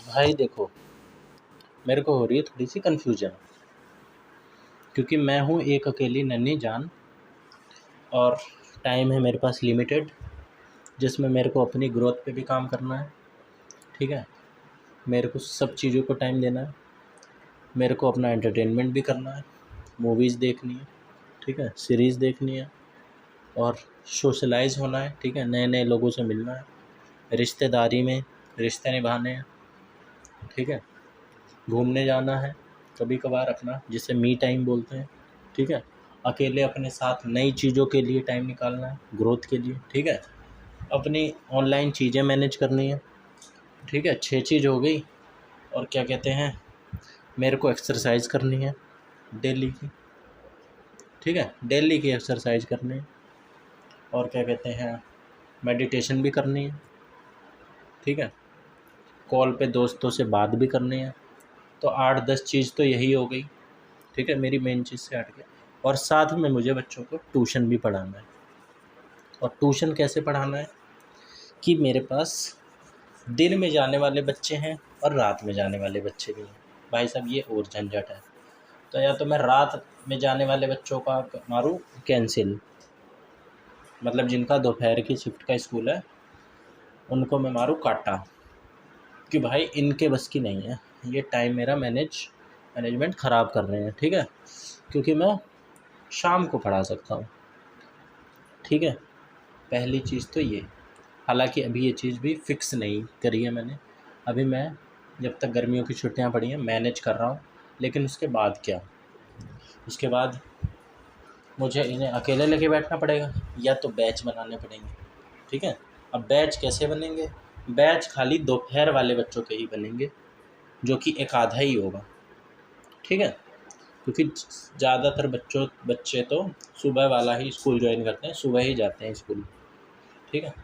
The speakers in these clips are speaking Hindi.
भाई देखो, मेरे को हो रही है थोड़ी सी कन्फ्यूजन, क्योंकि मैं हूँ एक अकेली नन्ही जान और टाइम है मेरे पास लिमिटेड, जिसमें मेरे को अपनी ग्रोथ पे भी काम करना है। ठीक है, मेरे को सब चीज़ों को टाइम देना है, मेरे को अपना एंटरटेनमेंट भी करना है, मूवीज़ देखनी है, ठीक है, सीरीज़ देखनी है और सोशलाइज़ होना है, ठीक है, नए नए लोगों से मिलना है, रिश्तेदारी में रिश्ते निभाने हैं, ठीक है, घूमने जाना है कभी कभार अपना, जिसे मी टाइम बोलते हैं, ठीक है, अकेले अपने साथ नई चीज़ों के लिए टाइम निकालना है, ग्रोथ के लिए, ठीक है, अपनी ऑनलाइन चीज़ें मैनेज करनी है, ठीक है, 6 चीज़ हो गई। और क्या कहते हैं, मेरे को एक्सरसाइज करनी है डेली की, ठीक है, डेली की एक्सरसाइज करनी है। और क्या कहते हैं, मेडिटेशन भी करनी है, ठीक है, कॉल पे दोस्तों से बात भी करनी है। तो 8-10 चीज़ तो यही हो गई, ठीक है, मेरी मेन चीज़ से हट के। और साथ में मुझे बच्चों को ट्यूशन भी पढ़ाना है। और ट्यूशन कैसे पढ़ाना है कि मेरे पास दिन में जाने वाले बच्चे हैं और रात में जाने वाले बच्चे भी हैं। भाई साहब ये और झंझट है। तो या तो मैं रात में जाने वाले बच्चों का मारूँ कैंसिल, मतलब जिनका दोपहर की शिफ्ट का स्कूल है उनको मैं मारूँ काटा, कि भाई इनके बस की नहीं है, ये टाइम मेरा मैनेजमेंट ख़राब कर रहे हैं, ठीक है, क्योंकि मैं शाम को पढ़ा सकता हूँ, ठीक है। पहली चीज़ तो ये, हालांकि अभी ये चीज़ भी फिक्स नहीं करी है मैंने, अभी मैं जब तक गर्मियों की छुट्टियां पड़ी हैं मैनेज कर रहा हूँ। लेकिन उसके बाद क्या, उसके बाद मुझे इन्हें अकेले लेके बैठना पड़ेगा या तो बैच बनाने पड़ेंगे, ठीक है। अब बैच कैसे बनेंगे, बैच खाली दोपहर वाले बच्चों के ही बनेंगे, जो कि एक आधा ही होगा, ठीक है, क्योंकि ज़्यादातर बच्चे तो सुबह वाला ही स्कूल ज्वाइन करते हैं, सुबह ही जाते हैं स्कूल, ठीक है।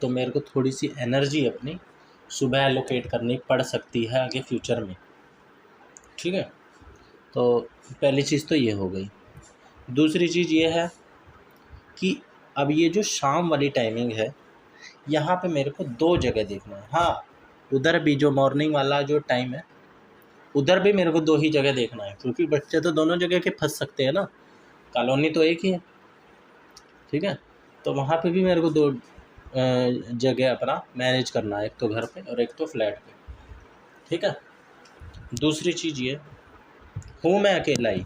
तो मेरे को थोड़ी सी एनर्जी अपनी सुबह एलोकेट करनी पड़ सकती है आगे फ्यूचर में, ठीक है। तो पहली चीज़ तो ये हो गई। दूसरी चीज़ ये है कि अब ये जो शाम वाली टाइमिंग है, यहाँ पे मेरे को 2 जगह देखना है। हाँ, उधर भी जो मॉर्निंग वाला जो टाइम है उधर भी मेरे को 2 ही जगह देखना है, क्योंकि बच्चे तो दोनों जगह के फंस सकते हैं ना, कॉलोनी तो एक ही है, ठीक है। तो वहाँ पे भी मेरे को 2 जगह अपना मैनेज करना है, एक तो घर पे और एक तो फ्लैट पे, ठीक है। दूसरी चीज़ ये, हूँ मैं अकेला ही,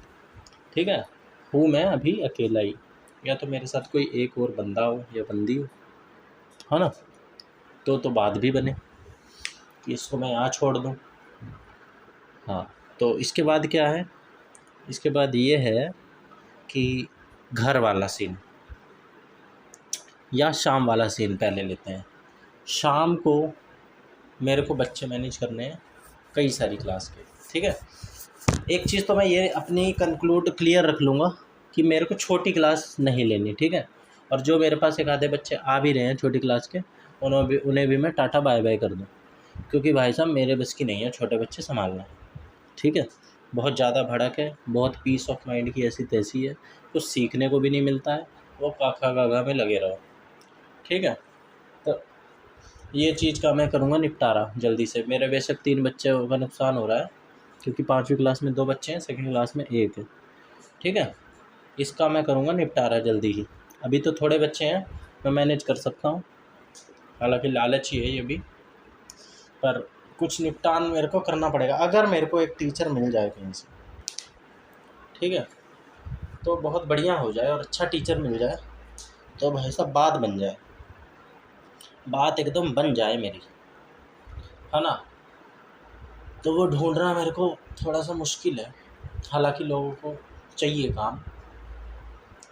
ठीक है, हूँ मैं अभी अकेला ही, या तो मेरे साथ कोई एक और बंदा हो या बंदी हो, है ना, तो बात भी बने कि इसको मैं यहाँ छोड़ दूँ। हाँ, तो इसके बाद क्या है, इसके बाद ये है कि घर वाला सीन या शाम वाला सीन पहले लेते हैं। शाम को मेरे को बच्चे मैनेज करने हैं कई सारी क्लास के, ठीक है। एक चीज़ तो मैं ये अपनी क्लियर रख लूँगा कि मेरे को छोटी क्लास नहीं लेनी, ठीक है। और जो मेरे पास एक आधे बच्चे आ भी रहे हैं छोटी क्लास के, उन्हें भी मैं टाटा बाय बाय कर दूँ, क्योंकि भाई साहब मेरे बस की नहीं है छोटे बच्चे संभालना, ठीक है। बहुत ज़्यादा भड़क है, बहुत पीस ऑफ माइंड की ऐसी तैसी है, कुछ सीखने को भी नहीं मिलता है, वो काका गागा में लगे रहो, ठीक है। तो ये चीज़ का मैं करूँगा निपटारा जल्दी से। मेरे बेशक 3 बच्चों का नुकसान हो रहा है, क्योंकि 5वीं क्लास में 2 बच्चे हैं, सेकंड क्लास में 1 है, ठीक है। इसका मैं करूँगा निपटारा जल्दी ही। अभी तो थोड़े बच्चे हैं, मैं मैनेज कर सकता हूँ, हालांकि लालच ही है ये भी, पर कुछ निपटान मेरे को करना पड़ेगा। अगर मेरे को एक टीचर मिल जाए कहीं से, ठीक है, तो बहुत बढ़िया हो जाए, और अच्छा टीचर मिल जाए तो भाई साहब बात बन जाए, बात एकदम बन जाए मेरी, है ना। तो वो ढूंढना मेरे को थोड़ा सा मुश्किल है, हालांकि लोगों को चाहिए काम।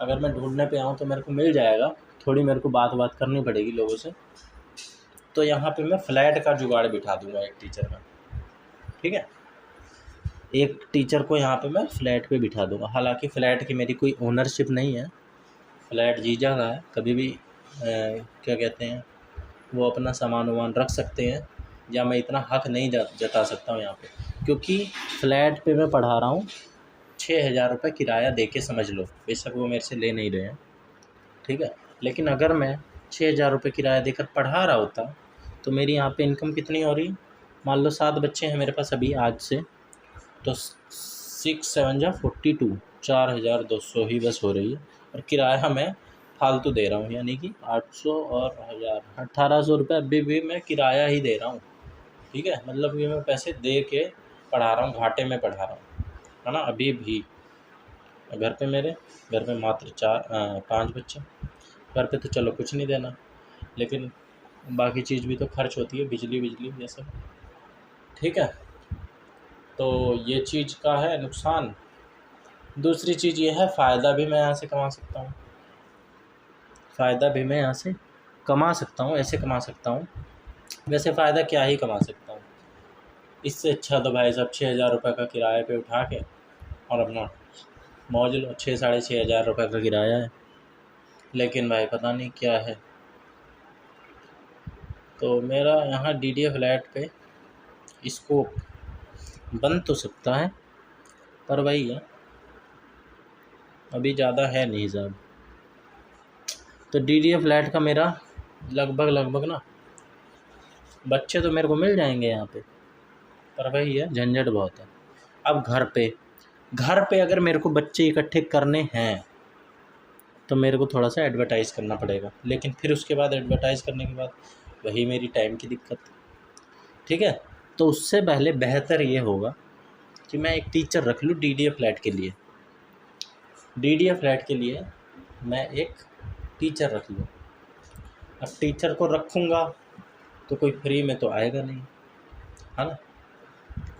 अगर मैं ढूंढने पे आऊँ तो मेरे को मिल जाएगा, थोड़ी मेरे को बात करनी पड़ेगी लोगों से। तो यहाँ पे मैं फ्लैट का जुगाड़ बिठा दूंगा एक टीचर का, ठीक है, एक टीचर को यहाँ पे मैं फ्लैट पे बिठा दूंगा। हालांकि फ़्लैट की मेरी कोई ओनरशिप नहीं है, फ्लैट जीजा का है, कभी भी क्या कहते हैं, वो अपना सामान वामान रख सकते हैं, या मैं इतना हक नहीं जता सकता हूँ यहाँ पे, क्योंकि फ़्लैट पे मैं पढ़ा रहा हूँ, 6,000 रुपये किराया दे के समझ लो, बेशक वो मेरे से ले नहीं रहे हैं, ठीक है। लेकिन अगर मैं 6,000 रुपये किराया देकर पढ़ा रहा होता तो मेरी यहाँ पे इनकम कितनी हो रही, मान लो 7 बच्चे हैं मेरे पास अभी आज से, तो 6 7 जा 42, 4,200 ही बस हो रही है। और किराया मैं फालतू दे रहा हूँ, यानी कि 800 और 1000, 1800 रुपये अभी भी मैं किराया ही दे रहा हूँ। ठीक है, मतलब ये मैं पैसे दे के पढ़ा रहा हूँ, घाटे में पढ़ा रहा हूँ, है ना। अभी भी घर पे मात्र 5 बच्चे। घर पे तो चलो कुछ नहीं देना, लेकिन बाकी चीज़ भी तो खर्च होती है, बिजली ये सब। ठीक है, तो ये चीज़ का है नुकसान। दूसरी चीज़ ये है, फ़ायदा भी मैं यहाँ से कमा सकता हूँ, ऐसे कमा सकता हूँ। वैसे फ़ायदा क्या ही कमा सकता हूँ, इससे अच्छा तो भाई साहब 6,000 रुपये का किराए पे उठा के और अपना मौज लो। 6 साढ़े 6,000 रुपये का किराया है, लेकिन भाई पता नहीं क्या है। तो मेरा यहाँ DDA फ्लैट पे स्कोप बन तो सकता है, पर वही है, अभी ज़्यादा है नहीं साहब। तो DDA फ्लैट का मेरा लगभग ना बच्चे तो मेरे को मिल जाएंगे यहाँ पे, पर वही है, झंझट बहुत है। अब घर पे अगर मेरे को बच्चे इकट्ठे करने हैं तो मेरे को थोड़ा सा एडवर्टाइज़ करना पड़ेगा, लेकिन फिर उसके बाद एडवर्टाइज़ करने के बाद वही मेरी टाइम की दिक्कत। ठीक है, तो उससे पहले बेहतर ये होगा कि मैं एक टीचर रख लूँ DDA फ्लैट के लिए। DDA फ्लैट के लिए मैं एक टीचर रख लूँ। अब टीचर को रखूँगा तो कोई फ्री में तो आएगा नहीं, है ना,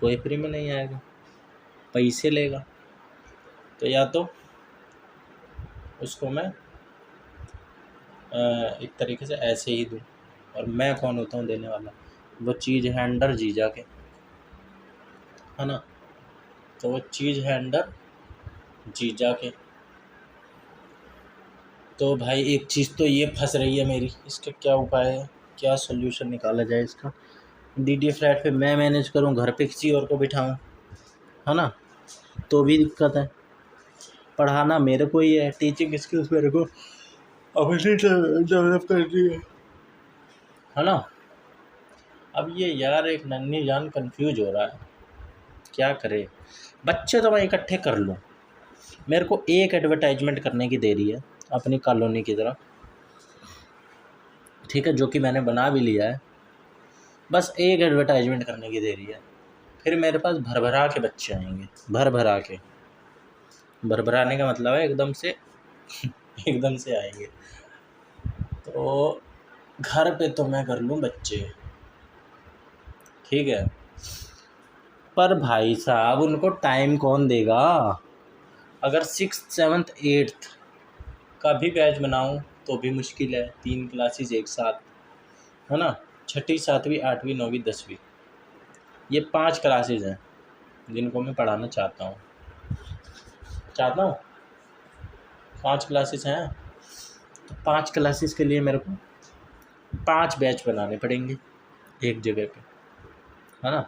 कोई फ्री में नहीं आएगा, पैसे लेगा। तो या तो उसको मैं एक तरीके से ऐसे ही दूँ, और मैं कौन होता हूँ देने वाला, वो चीज़ है अंडर जीजा के, है ना। तो वो चीज़ है अंडर जीजा के। तो भाई एक चीज़ तो ये फंस रही है मेरी, इसका क्या उपाय है, क्या सोल्यूशन निकाला जाए इसका। DDA फ्लैट पे मैं मैनेज करूँ, घर पे किसी और को बिठाऊँ, है ना, तो भी दिक्कत है। पढ़ाना मेरे को ही है, टीचिंग स्किल्स मेरे को अपनी डेवलप करनी है ना। अब ये यार एक नन्ही जान कंफ्यूज हो रहा है, क्या करे। बच्चे तो मैं इकट्ठे कर लूँ, मेरे को एक एडवर्टाइजमेंट करने की देरी है अपनी कॉलोनी की तरफ, ठीक है, जो कि मैंने बना भी लिया है। बस एक एडवर्टाइजमेंट करने की देरी है, फिर मेरे पास भरभरा के बच्चे आएंगे, भरभराने का मतलब है एकदम से एकदम से आएंगे। तो घर पे तो मैं कर लूँ बच्चे, ठीक है, पर भाई साहब उनको टाइम कौन देगा। अगर 6th 7th 8th का भी बैच बनाऊँ तो भी मुश्किल है, 3 क्लासेस एक साथ, है ना। 6ठी 7वीं 8वीं 9वीं 10वीं, ये 5 क्लासेस हैं जिनको मैं पढ़ाना चाहता हूँ 5 क्लासेस हैं। तो 5 क्लासेस के लिए मेरे को 5 बैच बनाने पड़ेंगे एक जगह पे, है ना।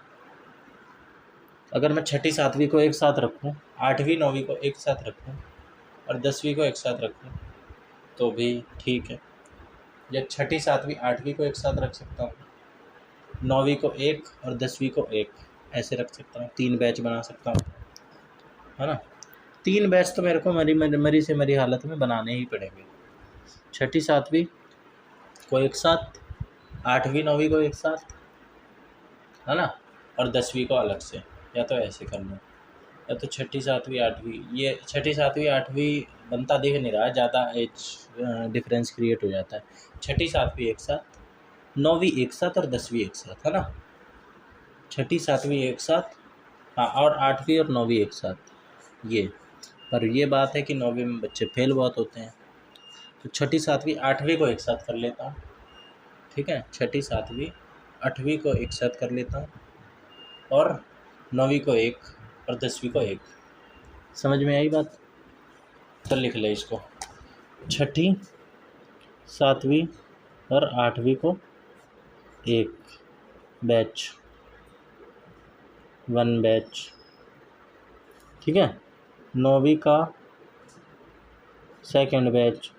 अगर मैं 6ठी 7वीं को एक साथ रखूँ, 8वीं 9वीं को एक साथ रखूँ और 10वीं को एक साथ रखूँ तो भी ठीक है, या 6ठी 7वीं 8वीं को एक साथ रख सकता हूँ, 9वीं को एक और 10वीं को एक, ऐसे रख सकता हूँ, 3 बैच बना सकता हूँ, है ना। 3 बैच तो मेरे को मरी से मरी हालत में बनाने ही पड़ेंगे। 6ठी 7वीं को एक साथ, 8वीं 9वीं को एक साथ, है ना, और 10वीं को अलग से, या तो ऐसे कर लूँ, या तो 6ठी 7वीं 8वीं, ये 6ठी 7वीं 8वीं बनता दिख नहीं रहा है, ज़्यादा एज डिफरेंस क्रिएट हो जाता है। 6ठी 7वीं एक साथ, 9वीं एक साथ और 10वीं एक साथ, है ना। 6ठी 7वीं एक साथ, हाँ, और 8वीं और 9वीं एक साथ, ये। पर ये बात है कि 9वीं में बच्चे फेल बहुत होते हैं, तो 6ठी 7वीं 8वीं को एक साथ कर लेता हूँ, ठीक है। 6ठी 7वीं 8वीं को एक साथ कर लेता हूँ, और 9वीं को एक और 10वीं को एक। समझ में आई बात, तो लिख ले इसको, 6ठी 7वीं और 8वीं को एक बैच, 1 बैच, ठीक है। 9वीं का 2nd बैच,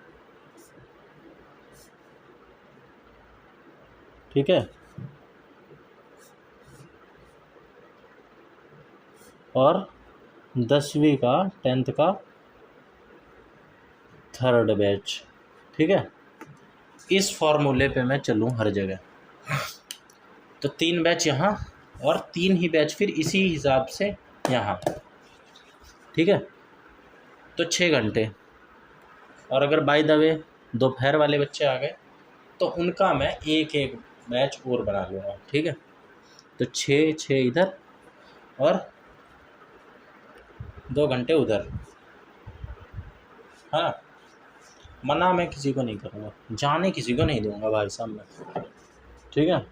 ठीक है। और 10वीं का 10th का 3rd बैच। ठीक है, इस फॉर्मूले पे मैं चलूँ हर जगह। तो 3 बैच यहाँ और 3 ही बैच फिर इसी हिसाब से यहाँ। ठीक है, तो 6 घंटे। और अगर बाय द वे दोपहर वाले बच्चे आ गए तो उनका मैं एक एक बैच और बना लूँगा। ठीक है, तो 6 इधर और 2 घंटे उधर। हाँ, मना मैं किसी को नहीं करूँगा, जाने किसी को नहीं दूँगा भाई साहब मैं। ठीक है,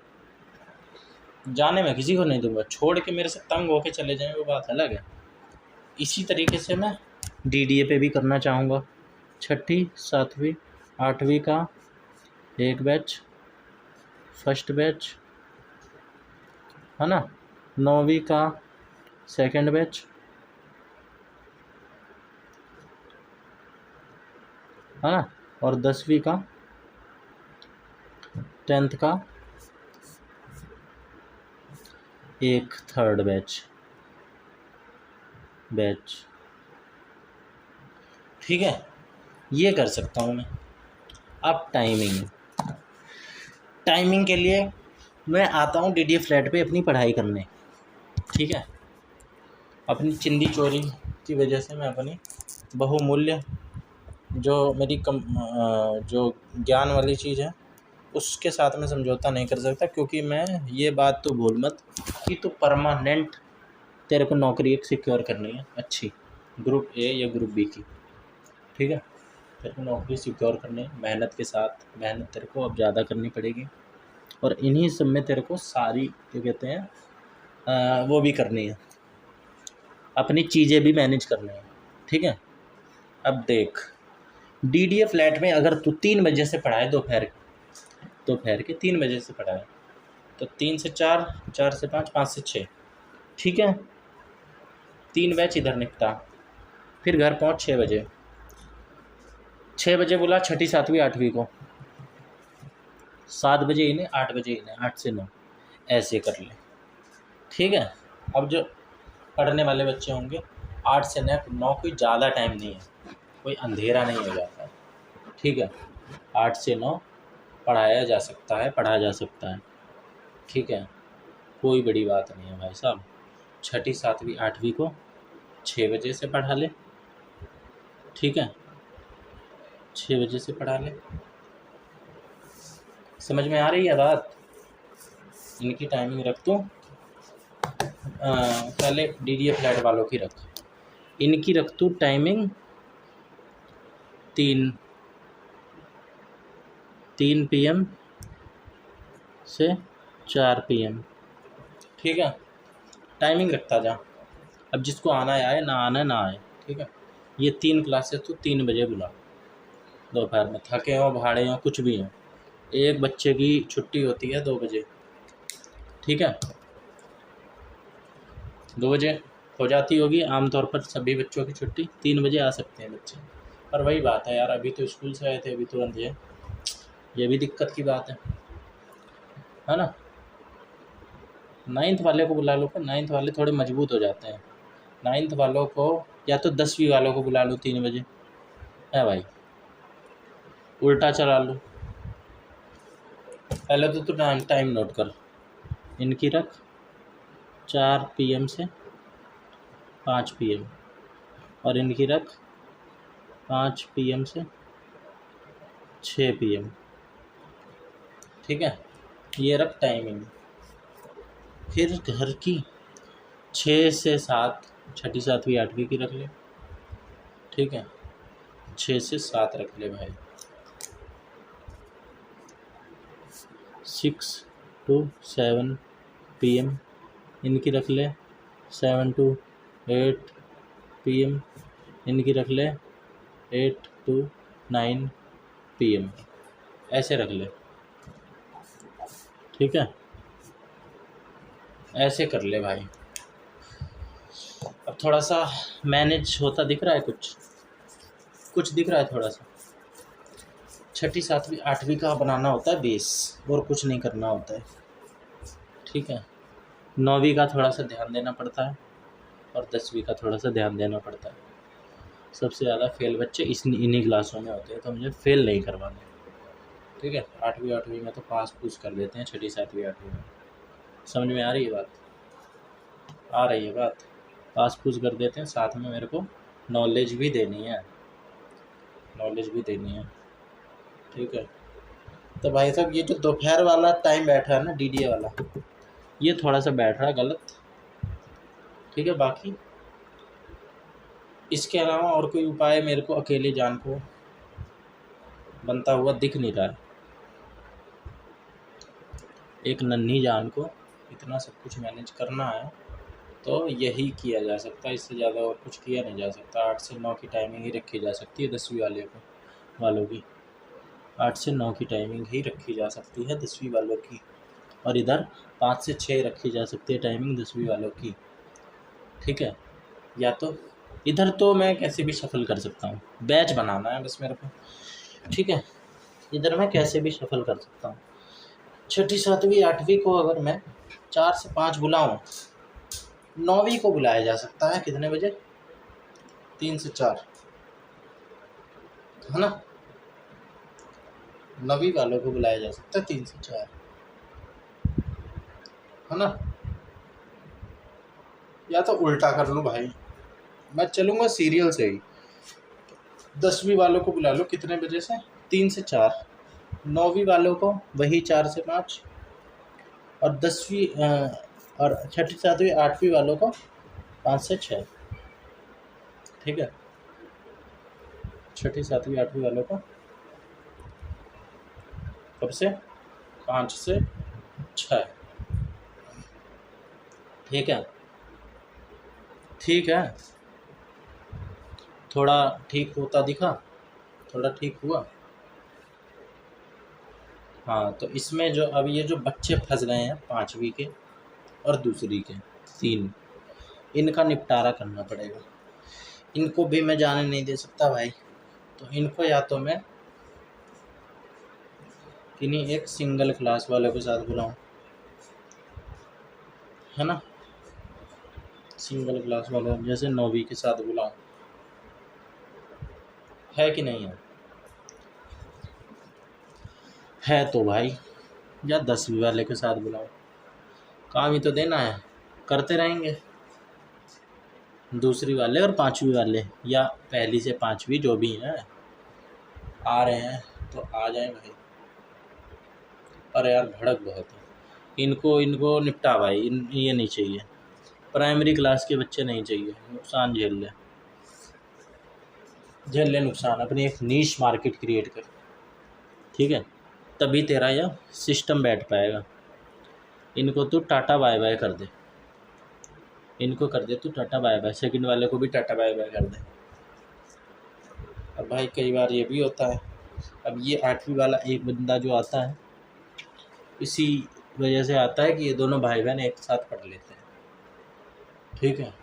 जाने मैं किसी को नहीं दूँगा, छोड़ के मेरे से तंग होके चले जाएं वो बात अलग है। इसी तरीके से मैं DDA पे भी करना चाहूँगा। 6ठी 7वीं 8वीं का एक बैच, फर्स्ट बैच, है ना। 9वीं का सेकंड बैच, है ना। और 10वीं का 10th का एक 3rd बैच। ठीक है, ये कर सकता हूँ मैं। अब टाइमिंग के लिए मैं आता हूँ DDA फ्लैट पे अपनी पढ़ाई करने। ठीक है, अपनी चिंदी चोरी की वजह से मैं अपनी बहुमूल्य जो मेरी जो ज्ञान वाली चीज़ है उसके साथ में समझौता नहीं कर सकता, क्योंकि मैं ये बात तो भूल मत कि तो परमानेंट तेरे को नौकरी एक सिक्योर करनी है अच्छी, ग्रुप A या ग्रुप B की। ठीक है, तेरे को नौकरी सिक्योर करनी है मेहनत के साथ। मेहनत तेरे को अब ज़्यादा करनी पड़ेगी और इन्हीं सब में तेरे को सारी क्या कहते हैं वो भी करनी है, अपनी चीज़ें भी मैनेज करनी है। ठीक है, अब देख DDA फ्लैट में अगर तू 3 बजे से पढ़ाए, दोपहर के 3 बजे से पढ़ाए तो 3 से 4, 4 से 5, 5 से 6। ठीक है, 3 बैच इधर निपटा, फिर घर पहुँच 6 बजे। 6 बजे बोला 6ठी 7वीं 8वीं को, 7 बजे इन्हें 8 बजे इन्हें, 8 से 9 ऐसे कर ले। ठीक है, अब जो पढ़ने वाले बच्चे होंगे 8 से 9 कोई ज़्यादा टाइम नहीं है, कोई अंधेरा नहीं हो जाता है। ठीक है, 8 से 9 पढ़ा जा सकता है। ठीक है, कोई बड़ी बात नहीं है भाई साहब। 6ठी 7वीं 8वीं को 6 बजे से पढ़ा ले। ठीक है, 6 बजे से पढ़ा ले। समझ में आ रही है बात? इनकी टाइमिंग रख दूँ, पहले DDA फ्लैट वालों की रख, इनकी रख तू टाइमिंग 3 PM से 4 PM। ठीक है, टाइमिंग रखता जा, अब जिसको आना है आए, ना आना है ना आए। ठीक है, ये 3 क्लासेस तो 3 बजे बुला, दोपहर में थके हों भाड़े हों कुछ भी हों। एक बच्चे की छुट्टी होती है 2 बजे। ठीक है, 2 बजे हो जाती होगी आमतौर पर सभी बच्चों की छुट्टी, 3 बजे आ सकते हैं बच्चे। पर वही बात है यार, अभी तो स्कूल से आए थे, अभी तुरंत ये भी दिक्कत की बात है ना। 9th वाले को बुला लो, पर 9th वाले थोड़े मजबूत हो जाते हैं। 9th वालों को या तो 10वीं वालों को बुला लो 3 बजे, है भाई, उल्टा चला लो। पहले तो टाइम नोट कर, इनकी रख 4 PM से 5 PM और इनकी रख 5 PM से 6 PM। ठीक है, ये रख टाइमिंग। फिर घर की 6 से 7, 6ठी 7वीं 8वीं की रख ले। ठीक है, 6 से 7 रख ले भाई। 6 to 7 PM इनकी रख ले। 7 to 8 PM इनकी रख ले। 8 to 9 PM ऐसे रख ले। ठीक है, ऐसे कर ले भाई। अब थोड़ा सा मैनेज होता दिख रहा है, कुछ दिख रहा है थोड़ा सा। 6ठी 7वीं 8वीं का बनाना होता है बेस, और कुछ नहीं करना होता है। ठीक है, 9वीं का थोड़ा सा ध्यान देना पड़ता है और 10वीं का थोड़ा सा ध्यान देना पड़ता है। सबसे ज़्यादा फेल बच्चे इन्हीं क्लासों में होते हैं, तो मुझे फेल नहीं करवाना। ठीक है, 8वीं में तो पास पूस कर देते हैं, 6ठी 7वीं 8वीं में। समझ में आ रही है बात? आ रही है बात? पास पूस कर देते हैं, साथ में मेरे को नॉलेज भी देनी है, ठीक है। तो भाई साहब ये जो दोपहर वाला टाइम बैठ रहा है ना, डीडीए वाला, ये थोड़ा सा बैठ रहा है गलत, ठीक है। बाकी इसके अलावा और कोई उपाय मेरे को अकेले जान को बनता हुआ दिख नहीं रहा है। एक नन्ही जान को इतना सब कुछ मैनेज करना है तो यही किया जा सकता है, इससे ज़्यादा और कुछ किया नहीं जा सकता। 8 से 9 की टाइमिंग ही रखी जा सकती है 10वीं वालों की। 8 से 9 की टाइमिंग ही रखी जा सकती है 10वीं वालों की, और इधर 5 से 6 रखी जा सकती है टाइमिंग 10वीं वालों की, ठीक है। या तो इधर तो मैं कैसे भी शफल कर सकता हूँ, बैच बनाना है बस मेरे को, ठीक है। इधर मैं कैसे भी शफल कर सकता हूँ। 6ठी 7वीं 8वीं को अगर मैं 4 से 5 बुलाऊँ, 9वीं को बुलाया जा सकता है कितने बजे? 3 से 4, है ना। 9वीं वालों को बुलाया जा सकता है 3 से 4, है ना। या तो उल्टा कर लूँ भाई, मैं चलूँगा सीरियल से ही। 10वीं वालों को बुला लो कितने बजे से? 3 से 4। 9वीं वालों को वही 4 से 5, और 10वीं और 6ठी 7वीं 8वीं वालों को 5 से 6, ठीक है। 6ठी 7वीं 8वीं वालों को कब से? 5 से 6, ठीक है। ठीक है, थोड़ा ठीक होता दिखा, थोड़ा ठीक हुआ। हाँ, तो इसमें जो अब ये जो बच्चे फंस गए हैं 5वीं के और दूसरी के 3, इनका निपटारा करना पड़ेगा। इनको भी मैं जाने नहीं दे सकता भाई, तो इनको या तो मैं किन्हीं एक सिंगल क्लास वाले के साथ बुलाऊं, है ना। सिंगल क्लास वाले जैसे 9वीं के साथ बुलाऊं, है कि नहीं है तो भाई, या 10वीं वाले के साथ बुलाऊं। काम ही तो देना है, करते रहेंगे। दूसरी वाले और 5वीं वाले, या पहली से 5वीं जो भी हैं आ रहे हैं तो आ जाएं भाई। अरे यार भड़क बहुत है, इनको निपटा भाई, ये नहीं चाहिए। प्राइमरी क्लास के बच्चे नहीं चाहिए, नुकसान झेल ले नुकसान, अपनी एक नीश मार्केट क्रिएट कर, ठीक है। तभी तेरा यह सिस्टम बैठ पाएगा। इनको तू टाटा बाय बाय कर दे, इनको कर दे तू टाटा बाय बाय, सेकंड वाले को भी टाटा बाय बाय कर दे। अब भाई कई बार ये भी होता है, अब ये 8वीं वाला एक बंदा जो आता है, इसी वजह से आता है कि ये दोनों भाई बहन एक साथ पढ़ लेते हैं, ठीक है।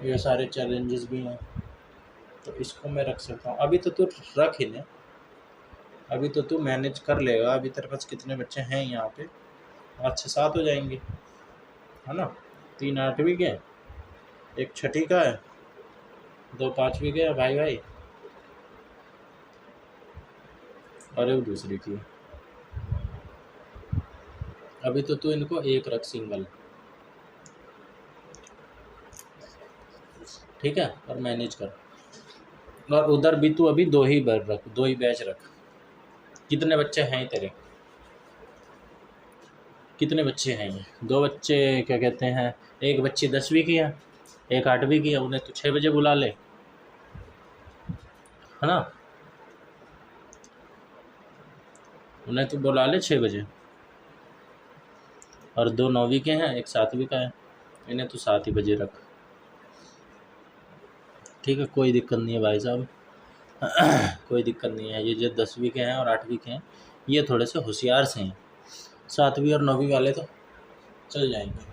ये सारे चैलेंजेस भी हैं, तो इसको मैं रख सकता हूँ। अभी तो तू रख ही ले, अभी तो तू मैनेज कर लेगा। अभी तेरे पास कितने बच्चे हैं यहाँ पे? 5 से 7 हो जाएंगे, है ना। 3 8वीं के, एक 6ठी का है, 2 5वीं के भाई भाई, और एक दूसरी की। अभी तो तू इनको एक रख सिंगल, ठीक है, और मैनेज कर। और उधर भी तू अभी 2 ही रख, 2 ही बैच रख। कितने बच्चे हैं तेरे? कितने बच्चे हैं ये? 2 बच्चे क्या कहते हैं, एक बच्ची 10वीं की है, एक 8वीं की है। उन्हें तो 6 बजे बुला ले, है ना। उन्हें तो बुला ले 6 बजे। और 2 9वीं के हैं, एक 7वीं का है, इन्हें तो 7 ही बजे रख, ठीक है। कोई दिक्कत नहीं है भाई साहब कोई दिक्कत नहीं है। ये जो 10वीं के हैं और 8वीं के हैं, ये थोड़े से होशियार से हैं। 7वीं और 9वीं वाले तो चल जाएंगे,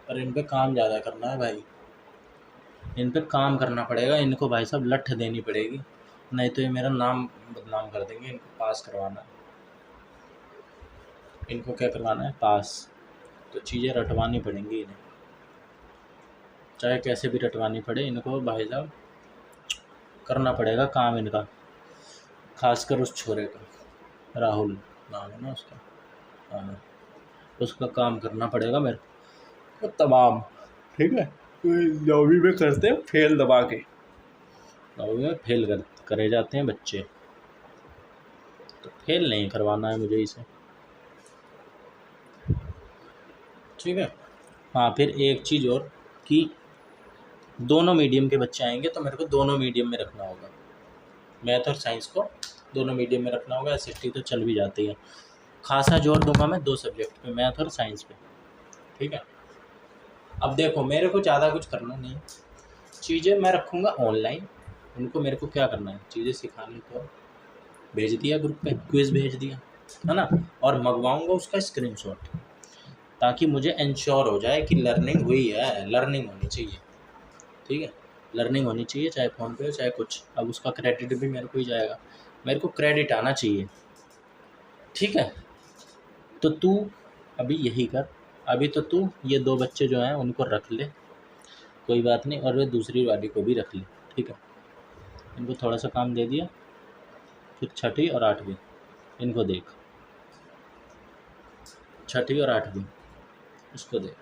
पर इन पे काम ज़्यादा करना है भाई, इन पे काम करना पड़ेगा। इनको भाई साहब लठ देनी पड़ेगी, नहीं तो ये मेरा नाम बदनाम कर देंगे। इनको पास करवाना है, इनको क्या करवाना है? पास। तो चीज़ें रटवानी पड़ेंगी इन्हें, चाहे कैसे भी रटवानी पड़े इनको भाई साहब, करना पड़ेगा काम इनका, खासकर उस छोरे का, राहुल नाम है ना उसका। हाँ, उसका काम करना पड़ेगा मेरे को तमाम। ठीक है, नौवीं में करते हैं फेल दबा के, नौवीं में फेल करे जाते हैं बच्चे, तो फेल नहीं करवाना है मुझे इसे। ठीक है। हाँ, फिर एक चीज़ और कि दोनों मीडियम के बच्चे आएंगे तो मेरे को दोनों मीडियम में रखना होगा, मैथ और साइंस को दोनों मीडियम में रखना होगा। एसएसटी तो चल भी जाती है, खासा जोर दूंगा मैं 2 सब्जेक्ट पे, मैथ और साइंस पे। ठीक है। अब देखो मेरे को ज़्यादा कुछ करना नहीं है, चीज़ें मैं रखूँगा ऑनलाइन, उनको मेरे को क्या करना है, चीज़ें सिखानी तो भेज दिया ग्रुप पे, क्विज़ भेज दिया है ना, और मंगवाऊँगा उसका स्क्रीनशॉट, ताकि मुझे इंश्योर हो जाए कि लर्निंग हुई है, लर्निंग होनी चाहिए। ठीक है, लर्निंग होनी चाहिए, चाहे फ़ोन पे हो चाहे कुछ। अब उसका क्रेडिट भी मेरे को ही जाएगा, मेरे को क्रेडिट आना चाहिए। ठीक है, तो तू अभी यही कर, अभी तो तू ये 2 बच्चे जो हैं उनको रख ले, कोई बात नहीं, और वे दूसरी वाली को भी रख ले। ठीक है, इनको थोड़ा सा काम दे दिया, फिर 6ठी और 8वीं इनको देख, 6ठी और 8वीं इसको देख।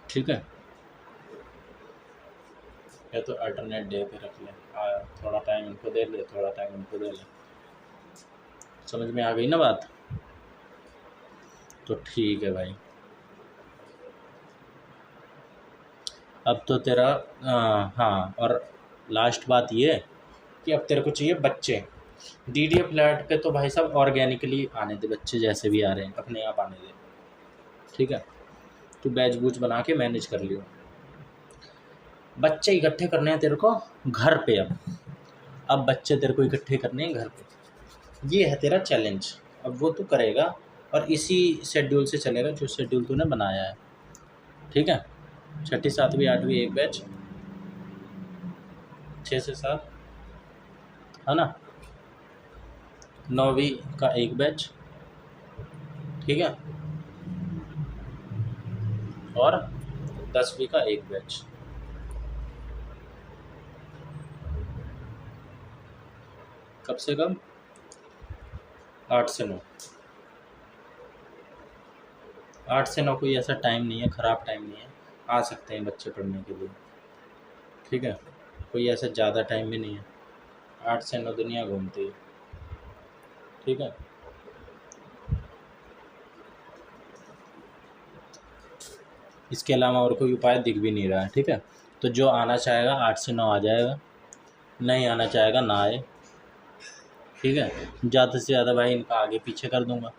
ठीक है, या तो अल्टरनेट डे पे रख ले, थोड़ा टाइम इनको दे ले, थोड़ा टाइम इनको दे ले। समझ में आ गई ना बात? तो ठीक है भाई, अब तो तेरा हाँ, और लास्ट बात ये है कि अब तेरे को चाहिए बच्चे। DDA फ्लैट पे तो भाई साहब ऑर्गेनिकली आने दे बच्चे, जैसे भी आ रहे हैं अपने आप आने दे। ठीक है, तू बैच बूच बना के मैनेज कर लियो। बच्चे इकट्ठे करने हैं तेरे को घर पे। अब बच्चे तेरे को इकट्ठे करने हैं घर पे, ये है तेरा चैलेंज। अब वो तू करेगा और इसी शेड्यूल से चलेगा जो शेड्यूल तूने बनाया है। ठीक है, 6ठी 7वीं 8वीं एक बैच, 6 से 7 है ना, 9वीं का एक बैच। ठीक है, और 10वीं का एक बैच। कब से कब? 8 से 9। 8 से 9 कोई ऐसा टाइम नहीं है, ख़राब टाइम नहीं है, आ सकते हैं बच्चे पढ़ने के लिए। ठीक है, कोई ऐसा ज़्यादा टाइम भी नहीं है, 8 से 9 दुनिया घूमती है। ठीक है, इसके अलावा और कोई उपाय दिख भी नहीं रहा है। ठीक है, तो जो आना चाहेगा 8 से 9 आ जाएगा, नहीं आना चाहेगा ना आए। ठीक है, ज़्यादा से ज़्यादा भाई इनका आगे पीछे कर दूंगा,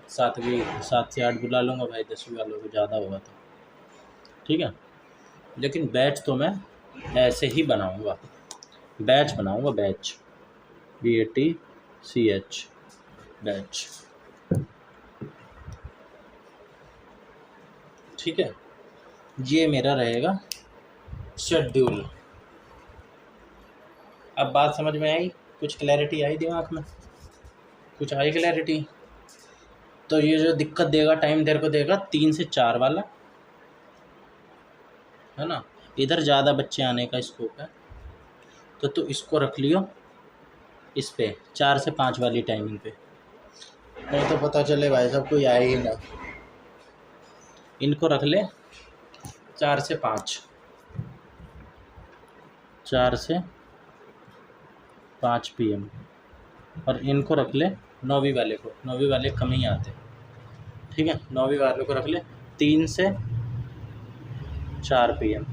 7 से 8 बुला लूँगा भाई, 10वीं वालों को ज़्यादा होगा तो। ठीक है, लेकिन बैच तो मैं ऐसे ही बनाऊँगा, बैच बनाऊँगा, बैच BATCH बैच। ठीक है, ये मेरा रहेगा शेड्यूल। अब बात समझ में आई? कुछ क्लैरिटी आई दिमाग में? कुछ आई क्लैरिटी? तो ये जो दिक्कत देगा टाइम तेरे को देगा 3 से 4 वाला, है ना, इधर ज़्यादा बच्चे आने का स्कोप है, तो तू इसको रख लियो इस पे 4 से 5 वाली टाइमिंग पे, नहीं तो पता चले भाई साहब कोई आए ही ना। इनको रख ले 4 से 5, 4 से 5 PM, और इनको रख ले 9वीं वाले को, 9वीं वाले कम ही आते। ठीक है, 9वीं वाले को रख ले 3 से 4 PM।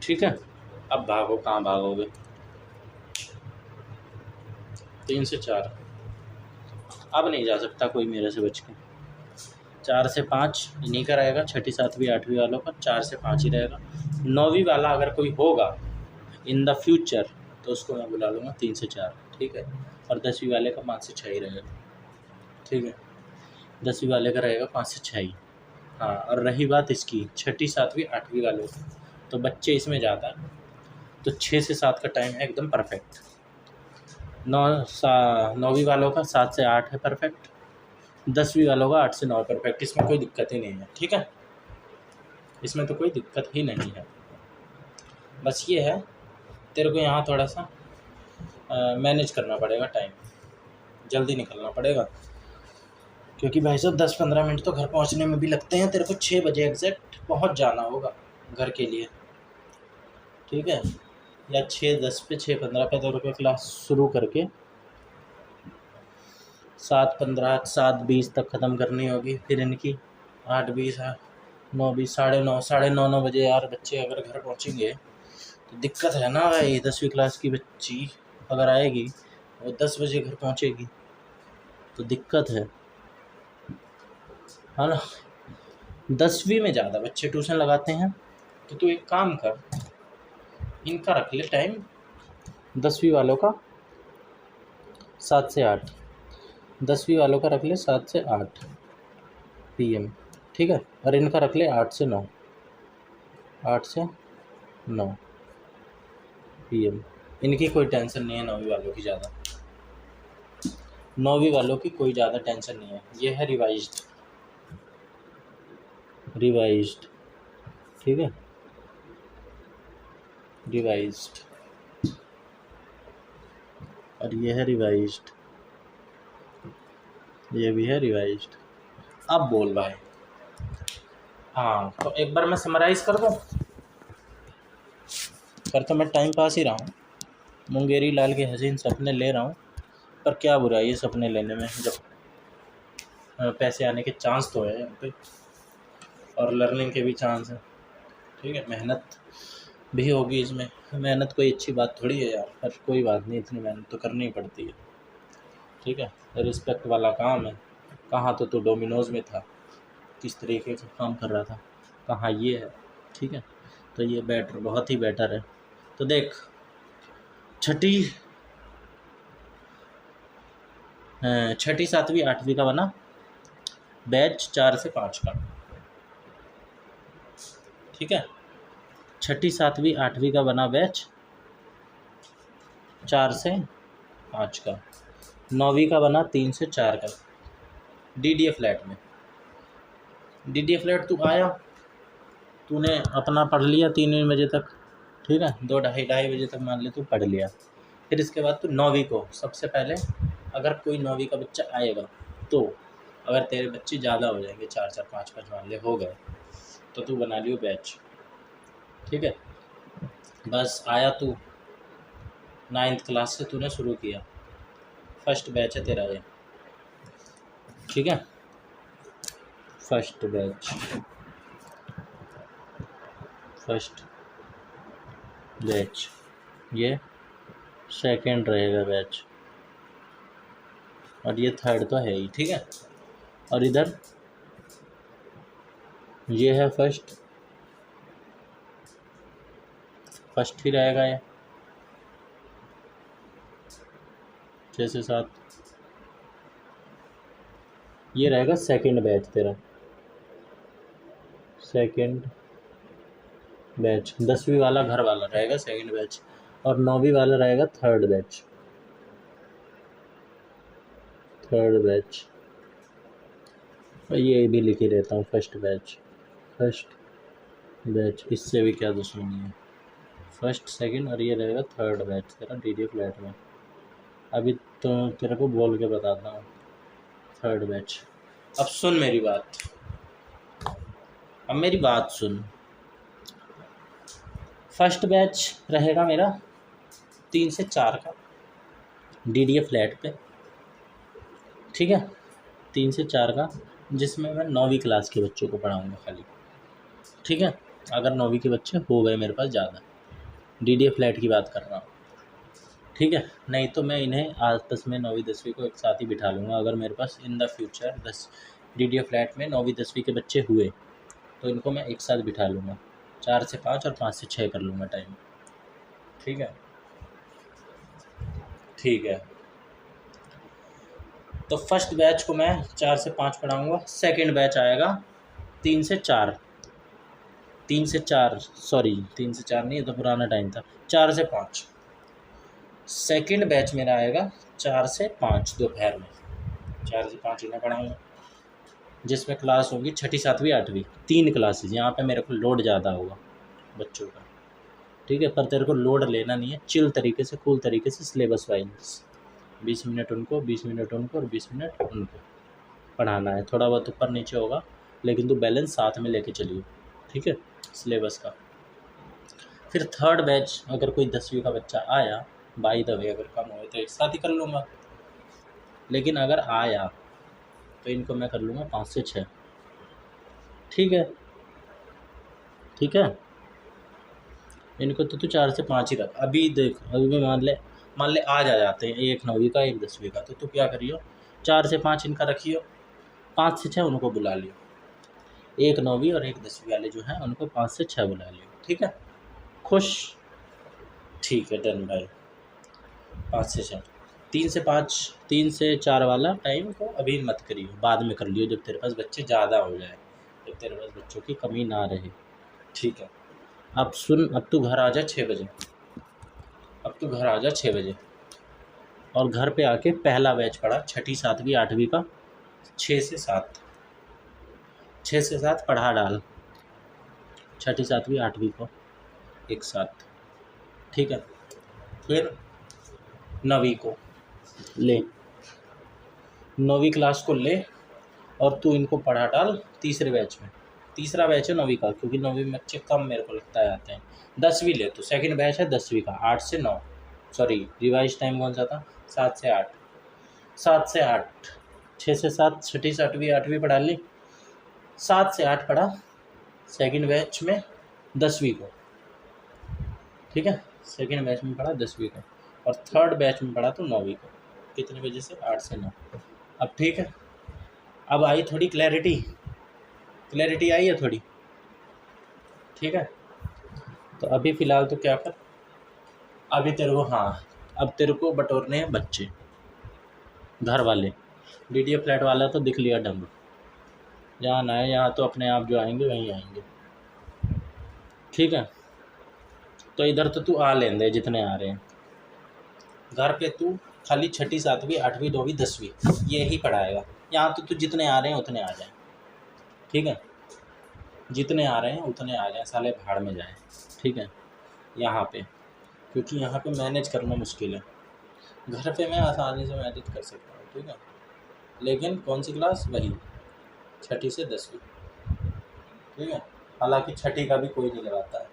ठीक है, अब भागो, कहाँ भागोगे? 3 से 4 अब नहीं जा सकता कोई मेरे से बच के। 4 से 5 इन्हीं का रहेगा, 6ठी 7वीं 8वीं वालों का 4 से 5 ही रहेगा। 9वीं वाला अगर कोई होगा इन द फ्यूचर तो उसको मैं बुला लूँगा 3 से 4। ठीक है, और 10वीं वाले का 5 से 6 ही रहेगा। ठीक है, 10वीं वाले का रहेगा 5 से 6 ही। हाँ, और रही बात इसकी 6ठी 7वीं 8वीं वालों की, तो बच्चे इसमें ज़्यादा है, तो 6 से 7 का टाइम है एकदम परफेक्ट। 9वीं वालों का 7 से 8 है परफेक्ट, 10वीं वालों का 8 से 9 परफेक्ट, इसमें कोई दिक्कत ही नहीं है। ठीक है, इसमें तो कोई दिक्कत ही नहीं है। बस ये है तेरे को यहाँ थोड़ा सा मैनेज करना पड़ेगा, टाइम जल्दी निकलना पड़ेगा, क्योंकि भाई साहब 10-15 मिनट तो घर पहुँचने में भी लगते हैं। तेरे को 6 बजे एग्जैक्ट पहुँच जाना होगा घर के लिए, ठीक है? या 6:10 पे 6:15 पे तेरे को क्लास शुरू करके 7:15 7:20 तक ख़त्म करनी होगी। फिर इनकी 8:20 9:20 साढ़े नौ बजे यार बच्चे अगर घर पहुँचेंगे तो दिक्कत है ना भाई। 10वीं क्लास की बच्ची अगर आएगी वो 10 बजे घर पहुँचेगी तो दिक्कत है ना। 10वीं में ज़्यादा बच्चे ट्यूशन लगाते हैं, तो तू एक काम कर, इनका रख ले टाइम 10वीं वालों का 7 से 8, 10वीं वालों का रख ले 7 से 8 PM, ठीक है? और इनका रख ले 8 से 9, 8 से 9 PM। इनकी कोई टेंशन नहीं है 9वीं वालों की ज़्यादा, 9वीं वालों की कोई ज़्यादा टेंशन नहीं है। ये है रिवाइज्ड, ठीक है? रिवाइज्ड, और ये है रिवाइज्ड, ये भी है रिवाइज्ड। अब बोल भाई। हाँ तो एक बार मैं समराइज़ कर दूँ। तो मैं टाइम पास ही रहा हूँ, मुंगेरी लाल के हसीन सपने ले रहा हूँ, पर क्या बुराई है सपने लेने में जब पैसे आने के चांस तो है यहाँ पे, और लर्निंग के भी चांस है, ठीक है? मेहनत भी होगी इसमें। मेहनत कोई अच्छी बात थोड़ी है यार, पर कोई बात नहीं, इतनी मेहनत तो करनी ही पड़ती है, ठीक है? रिस्पेक्ट वाला काम है। कहाँ तो तू डोमिनोज़ में था, किस तरीके से काम कर रहा था, कहाँ ये है, ठीक है? तो ये बेटर, बहुत ही बेटर है। तो देख, 6ठी 7वीं 8वीं का बना बैच 4 से 5 का, ठीक है? 6ठी 7वीं 8वीं का बना बैच 4 से 5 का, 9वीं का बना 3 से 4 का। DDA फ्लैट में, DDA फ्लैट तू आया, तूने अपना पढ़ लिया 3 बजे तक, ठीक है? 2 ढाई बजे तक मान ले तू पढ़ लिया। फिर इसके बाद तू 9वीं को सबसे पहले, अगर कोई 9वीं का बच्चा आएगा तो, अगर तेरे बच्चे ज़्यादा हो जाएंगे 4 5 मान ले हो गए, तो तू बना लियो बैच, ठीक है? बस आया तू 9th क्लास से तूने शुरू किया, फर्स्ट बैच है तेरा ये, ठीक है? फर्स्ट बैच ये सेकंड रहेगा बैच, और ये थर्ड तो है ही, ठीक है? और इधर ये है फर्स्ट ही रहेगा ये 6 से 7। ये रहेगा सेकंड बैच तेरा, सेकंड बैच। 10वीं वाला घर वाला रहेगा सेकंड बैच, और 9वीं वाला रहेगा थर्ड बैच। और ये भी लिख ही देता हूँ फर्स्ट बैच, इससे भी क्या दुश्मनी है। फर्स्ट सेकंड और ये रहेगा थर्ड बैच तेरा DDA फ्लैट में। अभी तो तेरे को बोल के बताता हूँ थर्ड बैच। अब सुन मेरी बात, सुन। फर्स्ट बैच रहेगा मेरा 3 से 4 का DDA फ्लैट पे, ठीक है? 3 से 4 का, जिसमें मैं 9वीं क्लास के बच्चों को पढ़ाऊँगा खाली, ठीक है? अगर 9वीं के बच्चे हो गए मेरे पास ज़्यादा, DDA फ्लैट की बात कर रहा हूँ, ठीक है? नहीं तो मैं इन्हें आपस में 9वीं 10वीं को एक साथ ही बिठा लूँगा। अगर मेरे पास in the future 10 DDA flat में 9वीं 10वीं के बच्चे हुए तो इनको मैं एक साथ बिठा लूँगा, 4 से 5 और 5 से 6 कर लूँगा टाइम, ठीक है? तो फर्स्ट बैच को मैं 4 से 5 पढ़ाऊँगा। सेकंड बैच आएगा 3 से 4 सॉरी 3 से 4 नहीं, ये तो पुराना टाइम था, 4 से 5। सेकंड बैच मेरा आएगा 4 से 5 दोपहर में, 4 से 5 इन्हें पढ़ाऊँगा। जिसमें क्लास होगी 6ठी 7वीं 8वीं, 3 क्लासेज। यहाँ पे मेरे को लोड ज़्यादा होगा बच्चों का, ठीक है। पर तेरे को लोड लेना नहीं है, चिल तरीके से, कूल तरीके से, सिलेबस वाइज 20 मिनट उनको, 20 मिनट उनको और 20 मिनट उनको पढ़ाना है। थोड़ा बहुत ऊपर नीचे होगा, लेकिन तू बैलेंस साथ में लेके चलिए, ठीक है, सिलेबस का। फिर थर्ड बैच अगर कोई 10वीं का बच्चा आया, बाय द वे अगर कम हुए तो एक साथ ही कर लूँगा, लेकिन अगर आया तो इनको मैं कर लूँगा 5 से 6, ठीक है, ठीक है। इनको तो तू 4 से 5 ही रख। अभी देख, अभी भी मान ले आज आ जाते हैं, एक 9वीं का एक 10वीं का, तो तू क्या करियो, 4 से 5 इनका रखियो, 5 से 6 उनको बुला लियो, एक 9वीं और एक 10वीं वाले जो हैं उनको 5 से 6 बुला लियो, ठीक है। खुश, ठीक है, डन भाई। 5 से 6, 3 से 5, 3 से 4 वाला टाइम को अभी मत करियो, बाद में कर लियो जब तेरे पास बच्चे ज़्यादा हो जाए, जब तेरे पास बच्चों की कमी ना रहे, ठीक है। अब सुन, अब तू घर आ जा 6 बजे, अब तू घर आ जा 6 बजे, और घर पे आके पहला बैच पढ़ा 6ठी 7वीं 8वीं का, 6 से 7, 6 से 7 पढ़ा डाल 6ठी 7वीं 8वीं को एक साथ, ठीक है। फिर 9वीं को ले, 9वीं क्लास को ले और तू इनको पढ़ा डाल तीसरे बैच में। तीसरा बैच है 9वीं का, क्योंकि 9वीं में बच्चे कम मेरे को लगता है आते हैं। 10वीं ले, तो सेकंड बैच है 10वीं का, 8 से 9, सॉरी रिवाइज टाइम कौन सा था, 7 से 8, 7 से 8, 6 से 7 6ठी 7वीं 8वीं पढ़ा ली, 7 से 8 पढ़ा सेकंड बैच में 10वीं को, ठीक है। सेकंड बैच में पढ़ा 10वीं को, और थर्ड बैच में पढ़ा तो 9वीं को। कितने बजे से, 8 से 9। अब ठीक है, अब आई थोड़ी क्लैरिटी आई है थोड़ी, ठीक है। तो अभी फ़िलहाल तो क्या कर, अभी तेरे को, हाँ, अब तेरे को बटोरने हैं बच्चे, घर वाले। DDA फ्लैट वाला तो दिख लिया डंब, जहाँ ना है यहाँ तो अपने आप जो आएंगे वहीं आएंगे, ठीक है। तो इधर तो तू आ लेने दे जितने आ रहे हैं, घर पे तू खाली 6ठी 7वीं 8वीं 9वीं 10वीं ये ही पढ़ाएगा। यहाँ तो तू जितने आ रहे हैं उतने आ जाएं, ठीक है, जितने आ रहे हैं उतने आ जाएं, साले भाड़ में जाएं, ठीक है। यहाँ पे, क्योंकि यहाँ पे मैनेज करना मुश्किल है, घर पे मैं आसानी से मैनेज कर सकता हूँ, ठीक है। लेकिन कौन सी क्लास, वही 6ठी से 10वीं, ठीक है। हालांकि 6ठी का भी कोई नहीं लगाता है,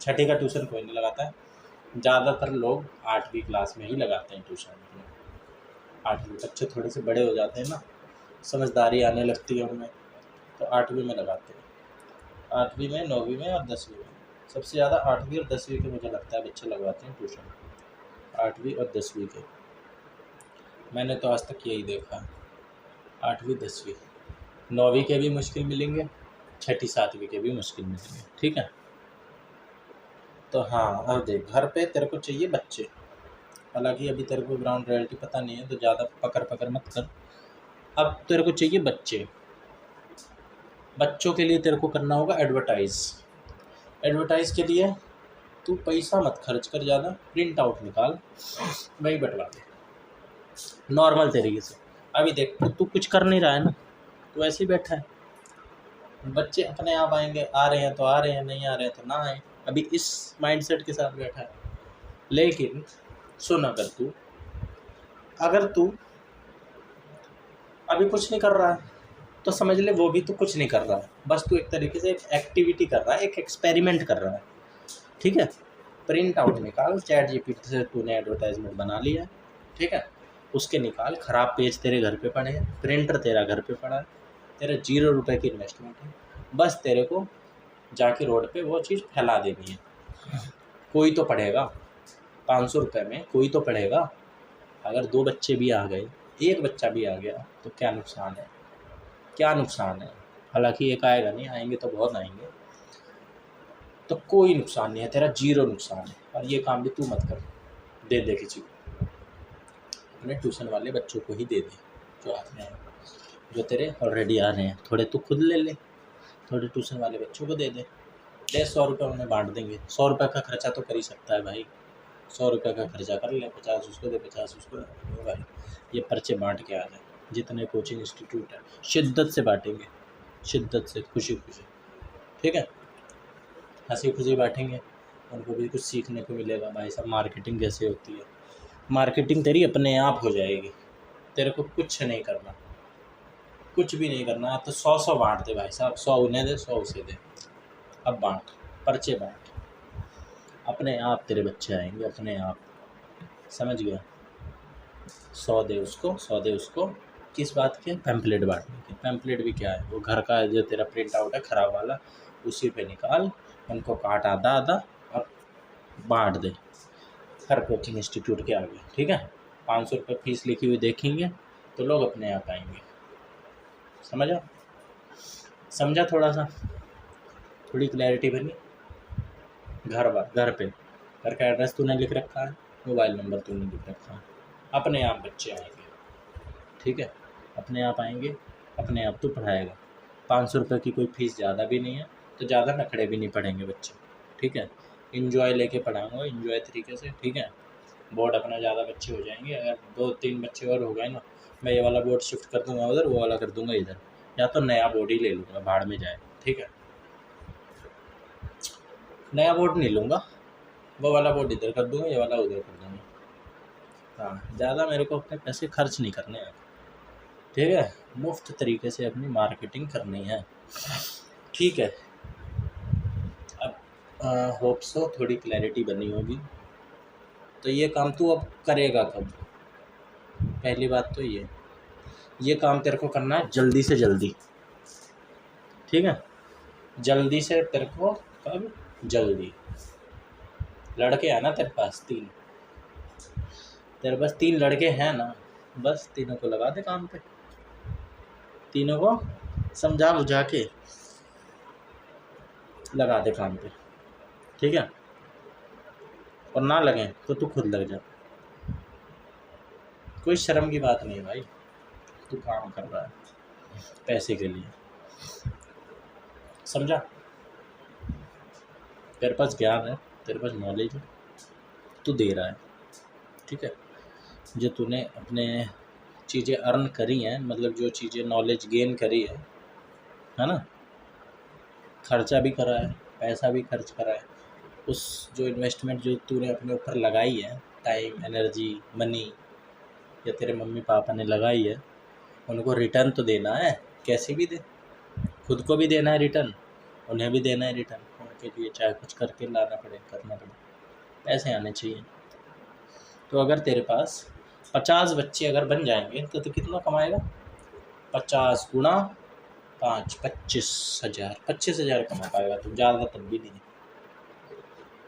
6ठी का ट्यूशन कोई नहीं लगाता है, ज़्यादातर लोग 8वीं क्लास में ही लगाते हैं ट्यूशन। 8वीं बच्चे थोड़े से बड़े हो जाते हैं ना, समझदारी आने लगती है उनमें, तो 8वीं में लगाते हैं। 8वीं में, 9वीं में और 10वीं में सबसे ज़्यादा 8वीं और 10वीं के मुझे लगता है बच्चे लगवाते हैं ट्यूशन, 8वीं और 10वीं के। मैंने तो आज तक यही देखा है, 8वीं 10वीं, 9वीं के भी मुश्किल मिलेंगे, 6ठी 7वीं के भी मुश्किल मिलेंगे, ठीक है। तो हाँ, अब देख, घर पे तेरे को चाहिए बच्चे, हालांकि अभी तेरे को ग्राउंड रियलिटी पता नहीं है तो ज़्यादा पकड़ मत कर। अब तेरे को चाहिए बच्चे, बच्चों के लिए तेरे को करना होगा एडवर्टाइज़ के लिए तू पैसा मत खर्च कर ज़्यादा, प्रिंट आउट निकाल, वही बटवा दे नॉर्मल तरीके से। अभी देख, तू कुछ कर नहीं रहा है ना, तू ऐसे ही बैठा है, बच्चे अपने आप आएंगे, आ रहे हैं तो आ रहे हैं, नहीं आ रहे हैं तो ना आए, अभी इस माइंडसेट के साथ बैठा है। लेकिन सुन, अगर तू अभी कुछ नहीं कर रहा है तो समझ ले वो भी तो कुछ नहीं कर रहा है, बस तू एक तरीके से एक एक्टिविटी कर रहा है, एक एक्सपेरिमेंट कर रहा है, ठीक है। प्रिंट आउट निकाल, ChatGPT से तूने एडवर्टाइजमेंट बना लिया है, ठीक है, उसके निकाल। ख़राब पेज तेरे घर पे पड़े हैं, प्रिंटर तेरा घर पे पड़ा है, तेरा 0 रुपये की इन्वेस्टमेंट है, बस तेरे को जाके रोड पे वो चीज़ फैला देनी है। कोई तो पढ़ेगा, 500 रुपये में कोई तो पढ़ेगा। अगर 2 बच्चे भी आ गए, 1 बच्चा भी आ गया तो क्या नुकसान है, क्या नुकसान है। हालांकि एक आएगा नहीं, आएंगे तो बहुत आएंगे, तो कोई नुकसान नहीं है, तेरा 0 नुकसान है। और ये काम भी तू मत कर, दे किसी को, अपने ट्यूशन वाले बच्चों को ही दे दे जो आते हैं, जो तेरे ऑलरेडी आ रहे हैं। थोड़े तू खुद ले ले, थोड़े ट्यूशन वाले बच्चों को दे दे 100 रुपये उन्हें बांट देंगे। 100 रुपये का खर्चा तो कर ही सकता है भाई, 100 रुपये का खर्चा कर ले, 50 उसको दे, 50 उसको दे। भाई ये पर्चे बांट के आ जाए, जितने कोचिंग इंस्टीट्यूट है शिद्दत से बांटेंगे, शिद्दत से, खुशी खुशी, ठीक है, हंसी खुशी बांटेंगे। उनको भी कुछ सीखने को मिलेगा भाई साहब मार्केटिंग कैसे होती है। मार्केटिंग तेरी अपने आप हो जाएगी, तेरे को कुछ नहीं करना, कुछ भी नहीं करना। तो 100 बांट दे भाई साहब, 100 उन्हें दे, 100 उसे दे। अब बांट, पर्चे बांट, अपने आप तेरे बच्चे आएंगे, अपने आप, समझ गया। 100 दे उसको, 100 दे उसको। किस बात के? पैम्पलेट बांटने के। पैम्पलेट भी क्या है, वो घर का जो तेरा प्रिंट आउट है ख़राब वाला, उसी पे निकाल, उनको काट आधा आधा और बांट दे हर कोचिंग इंस्टीट्यूट के आगे, ठीक है। 500 रुपये फीस लिखी हुई देखेंगे तो लोग अपने आप आएंगे, समझा? समझा? थोड़ा सा, थोड़ी क्लैरिटी बनी। घर पे, घर का एड्रेस तूने लिख रखा है, मोबाइल नंबर तूने लिख रखा है, अपने आप बच्चे आएंगे, ठीक है, अपने आप आएंगे, अपने आप तू पढ़ाएगा। 500 रुपये की कोई फ़ीस ज़्यादा भी नहीं है, तो ज़्यादा नखड़े भी नहीं पड़ेंगे बच्चे, ठीक है। इंजॉय लेके पढ़ाऊँगा, इंजॉय तरीके से, ठीक है। बोर्ड अपना ज़्यादा बच्चे हो जाएंगे, अगर 2-3 बच्चे और हो गए ना, मैं ये वाला बोर्ड शिफ्ट कर दूंगा उधर, वो वाला कर दूंगा इधर, या तो नया बोर्ड ही ले लूँगा, भाड़ में जाए, ठीक है। नया बोर्ड नहीं लूँगा, वो वाला बोर्ड इधर कर दूंगा, ये वाला उधर कर दूंगा। हाँ, ज़्यादा मेरे को अपने पैसे खर्च नहीं करने हैं, ठीक है। मुफ्त तरीके से अपनी मार्केटिंग करनी है, ठीक है। अब होप सो थोड़ी क्लैरिटी बनी होगी। तो ये काम तू अब करेगा कब? पहली बात तो ये काम तेरे को करना है जल्दी से जल्दी, ठीक है। जल्दी से तेरे को, कब? जल्दी। लड़के हैं ना तेरे पास 3, तेरे पास 3 लड़के हैं ना, बस तीनों को लगा दे काम पे, तीनों को समझा बुझा के लगा दे काम पे, ठीक है। और ना लगे तो तू खुद लग जा, कोई शर्म की बात नहीं है भाई, तू काम कर रहा है पैसे के लिए, समझा? तेरे पास ज्ञान है, तेरे पास नॉलेज है, तू दे रहा है, ठीक है। जो तूने अपने चीज़ें अर्न करी हैं, मतलब जो चीज़ें नॉलेज गेन करी है ना, खर्चा भी करा है, पैसा भी खर्च करा है, उस जो इन्वेस्टमेंट जो तूने अपने ऊपर लगाई है, टाइम, एनर्जी, मनी, या तेरे मम्मी पापा ने लगाई है, उनको रिटर्न तो देना है, कैसे भी दे, खुद को भी देना है रिटर्न, उन्हें भी देना है रिटर्न, उनके लिए चाहे कुछ करके लाना पड़े, करना पड़े, पैसे आने चाहिए। तो अगर तेरे पास 50 बच्चे अगर बन जाएंगे तो तू कितना कमाएगा? 50 गुणा 5, 25,000, 25,000 कमा पाएगा तू, ज़्यादा तब भी नहीं,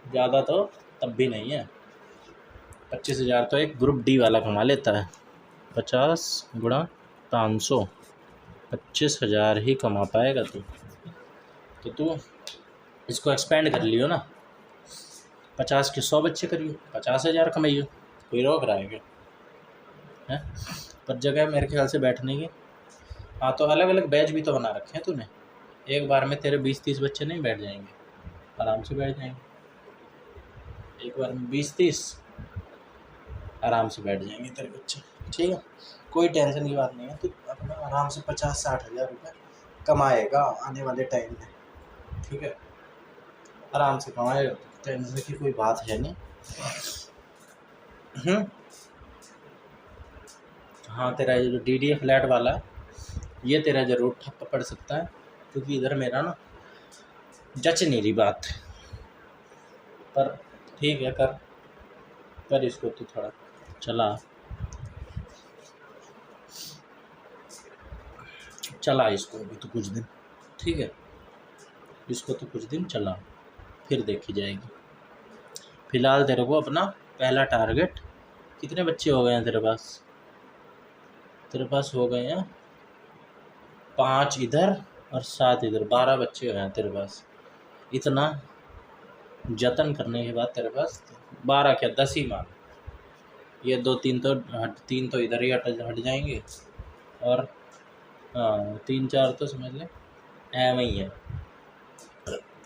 ज़्यादा तो तब भी नहीं है। 25,000 तो एक ग्रुप डी वाला कमा लेता है। 50 गुणा 500, 25,000 ही कमा पाएगा तू। तो तू इसको एक्सपेंड कर लियो ना, 50 के 100 बच्चे करियो, 50,000 कमाइयो, कोई रोक रहा है क्या? है पर जगह मेरे ख्याल से बैठने की। हाँ, तो अलग अलग बैच भी तो बना रखे हैं तूने, एक बार में तेरे 20-30 बच्चे नहीं बैठ जाएंगे, आराम से बैठ जाएंगे, एक बार में 20-30 आराम से बैठ जाएंगे तेरे बच्चे, ठीक है। कोई टेंशन की बात नहीं है, तू अपना आराम से 50-60 हज़ार रुपये कमाएगा आने वाले टाइम में, ठीक है, आराम से कमाएगा, टेंशन की कोई बात है नहीं। हाँ, तेरा ये जो DDA फ्लैट वाला है, ये तेरा ज़रूर ठप्प पड़ सकता है, क्योंकि इधर मेरा ना जच नहीं रही बात, पर ठीक है, कर इसको तू थोड़ा चला इसको अभी तो कुछ दिन, ठीक है, इसको तो कुछ दिन चला, फिर देखी जाएगी। फ़िलहाल तेरे को अपना पहला टारगेट, कितने बच्चे हो गए हैं तेरे पास? तेरे पास हो गए हैं 5 इधर और 7 इधर, 12 बच्चे हो गए हैं तेरे पास। इतना जतन करने के बाद तेरे पास 12 क्या 10 ही मान, ये 2-3 तो 3 तो इधर ही हट जाएंगे, और 3-4 तो समझ ले एवं ही है,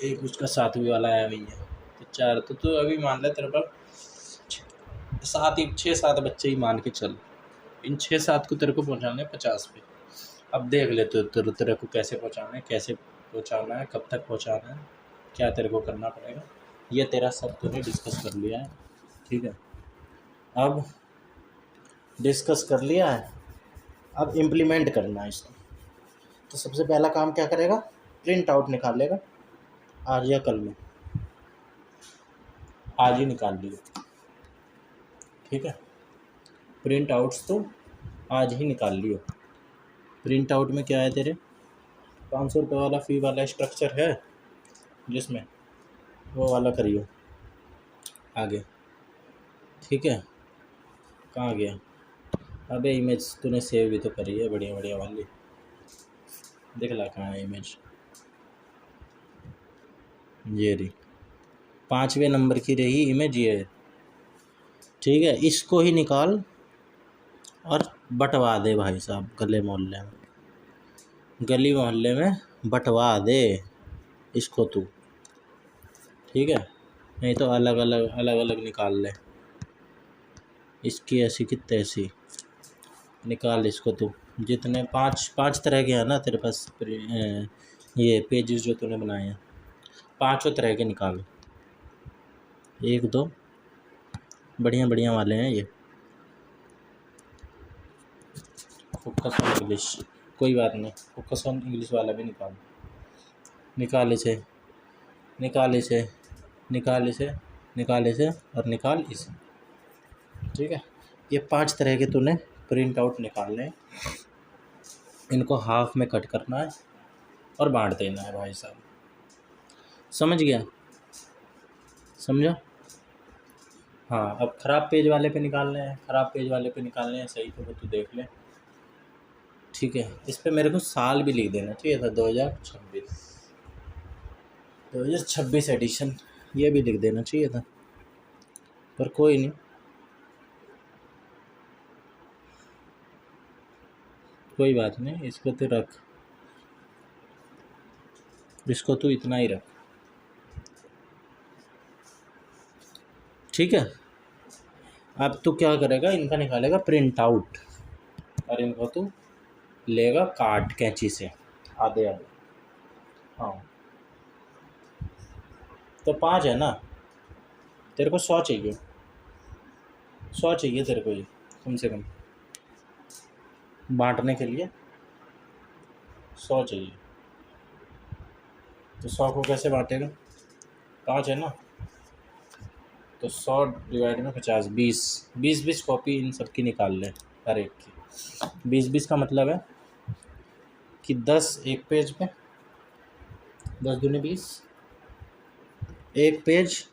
एक उसका 7वीं वाला एवं ही है, तो 4 तो तू अभी मान ले तेरे पास छः सात बच्चे ही मान के चल, इन 6-7 को तेरे को पहुंचाना है 50 पे। अब देख ले तो तेरे को कैसे पहुंचाना है, कब तक पहुंचाना है, क्या तेरे को करना पड़ेगा, ये तेरा सब तूने डिस्कस कर लिया है। ठीक है, अब डिस्कस कर लिया है, अब इम्प्लीमेंट करना है इसको। तो सबसे पहला काम क्या करेगा, प्रिंट आउट निकालेगा आज या कल में, आज ही निकाल लियो। ठीक है, प्रिंट आउट्स तो आज ही निकाल लियो। प्रिंट आउट में क्या है तेरे, 500 रुपये वाला फ़ी वाला स्ट्रक्चर है जिसमें, वो वाला करियो आगे। ठीक है, कहाँ गया, अबे इमेज तूने सेव भी तो करी है बढ़िया बढ़िया वाली, देख ला कहाँ है इमेज, ये रही 5वें नंबर की रही इमेज ये। ठीक है, इसको ही निकाल और बंटवा दे भाई साहब गली मोहल्ले में बंटवा दे इसको तू। ठीक है, नहीं तो अलग अलग निकाल ले, इसकी ऐसी की तैसी निकाल इसको तू। जितने पाँच तरह के हैं ना तेरे पास ये पेजेस जो तूने बनाए हैं, 5 तरह के निकाल, 1-2 बढ़िया बढ़िया वाले हैं ये। फोकस ऑन इंग्लिश, कोई बात नहीं, फोकस ऑन इंग्लिश वाला भी निकाल इसे और निकाल इसे। ठीक है, ये 5 तरह के तूने प्रिंट आउट निकालने हैं, इनको हाफ में कट करना है और बांट देना है भाई साहब। समझ गया, समझा? हाँ, अब ख़राब पेज वाले पे निकालने हैं, सही तो तू देख ले। ठीक है, इस पे मेरे को साल भी लिख देना चाहिए था, 2026 एडिशन, ये भी लिख देना चाहिए था, पर कोई नहीं, कोई बात नहीं, इसको तो रख, इसको तो इतना ही रख। ठीक है, अब तू क्या करेगा, इनका निकालेगा प्रिंट आउट और इनको तू लेगा काट कैंची से आधे। हाँ, तो 5 है ना, तेरे को 100 चाहिए तेरे को, ये कम से कम बांटने के लिए 100 चाहिए। तो 100 को कैसे बांटेगा, 5 है ना, तो 100 डिवाइड में 50, 20 कॉपी इन सब की निकाल लें, हर एक की 20 का मतलब है कि 10 एक पेज पे, 10 दूनी 20, एक पेज,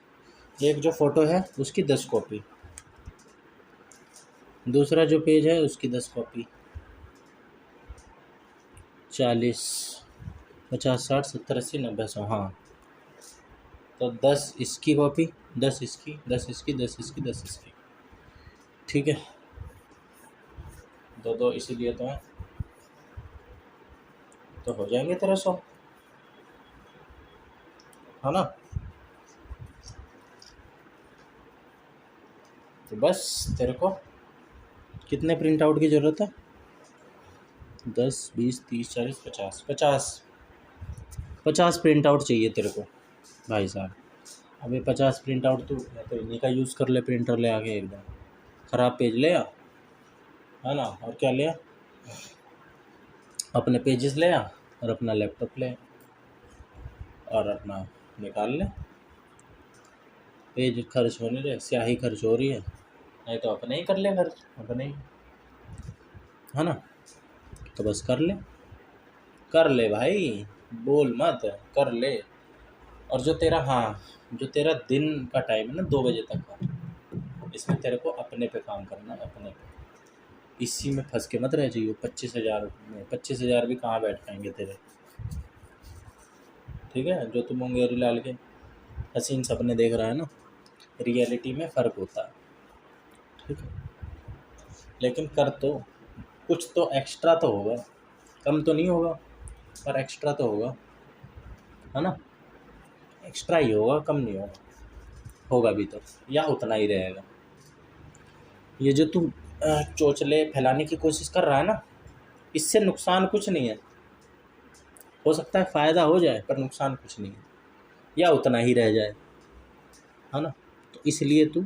एक जो फ़ोटो है उसकी 10 कॉपी, दूसरा जो पेज है उसकी 10 कॉपी, 40, 50, 60, 70, 80, 90, 100, हाँ, तो 10 इसकी कॉपी, 10 इसकी, 10 इसकी, 10 इसकी, 10 इसकी। ठीक है, 2 इसीलिए तो है, तो हो जाएंगे तेरा 100, है ना। तो बस तेरे को कितने प्रिंट आउट की ज़रूरत है, 10, 20, 30, 40, 50 प्रिंट आउट चाहिए तेरे को भाई साहब। अभी 50 प्रिंट आउट तो इन्हीं का यूज़ कर ले, प्रिंटर ले आके एकदम ख़राब पेज ले आ, है ना, और क्या ले आ, अपने पेजेस ले आ और अपना लैपटॉप ले और अपना निकाल ले, पेज खर्च होने दे, स्याही खर्च हो रही है, नहीं तो अपने ही कर ले खर्च, अपने ही, है ना। तो बस कर ले भाई, बोल मत, कर ले। और जो तेरा दिन का टाइम है ना 2 बजे तक का, इसमें तेरे को अपने पे काम करना है, अपने पे, इसी में फंस के मत रह जाइए। 25,000 में 25,000 भी कहाँ बैठ पाएंगे तेरे। ठीक है, जो तुम मुंगेरी लाल के हसीन सपने देख रहा है ना, रियलिटी में फ़र्क होता है। ठीक है, लेकिन कर तो कुछ तो एक्स्ट्रा तो होगा, कम तो नहीं होगा पर एक्स्ट्रा तो होगा, है ना, एक्स्ट्रा ही होगा, कम नहीं होगा भी तो, या उतना ही रहेगा। ये जो तू चोचले फैलाने की कोशिश कर रहा है ना, इससे नुकसान कुछ नहीं है। हो सकता है फ़ायदा हो जाए पर नुकसान कुछ नहीं है, या उतना ही रह जाए, है ना। तो इसलिए तू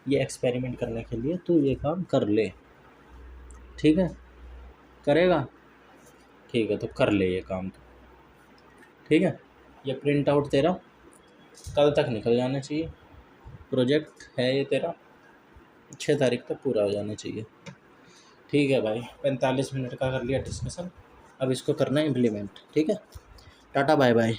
ये एक्सपेरिमेंट करने के लिए तू ये काम कर ले, ठीक है। करेगा? ठीक है, तो कर ले ये काम तो, ठीक है। ये प्रिंट आउट तेरा कल तक निकल जाना चाहिए। प्रोजेक्ट है ये तेरा 6 तारीख तक पूरा हो जाना चाहिए। ठीक है भाई, 45 मिनट का कर लिया डिस्कशन, अब इसको करना है इम्प्लीमेंट, ठीक है। Tata bye bye.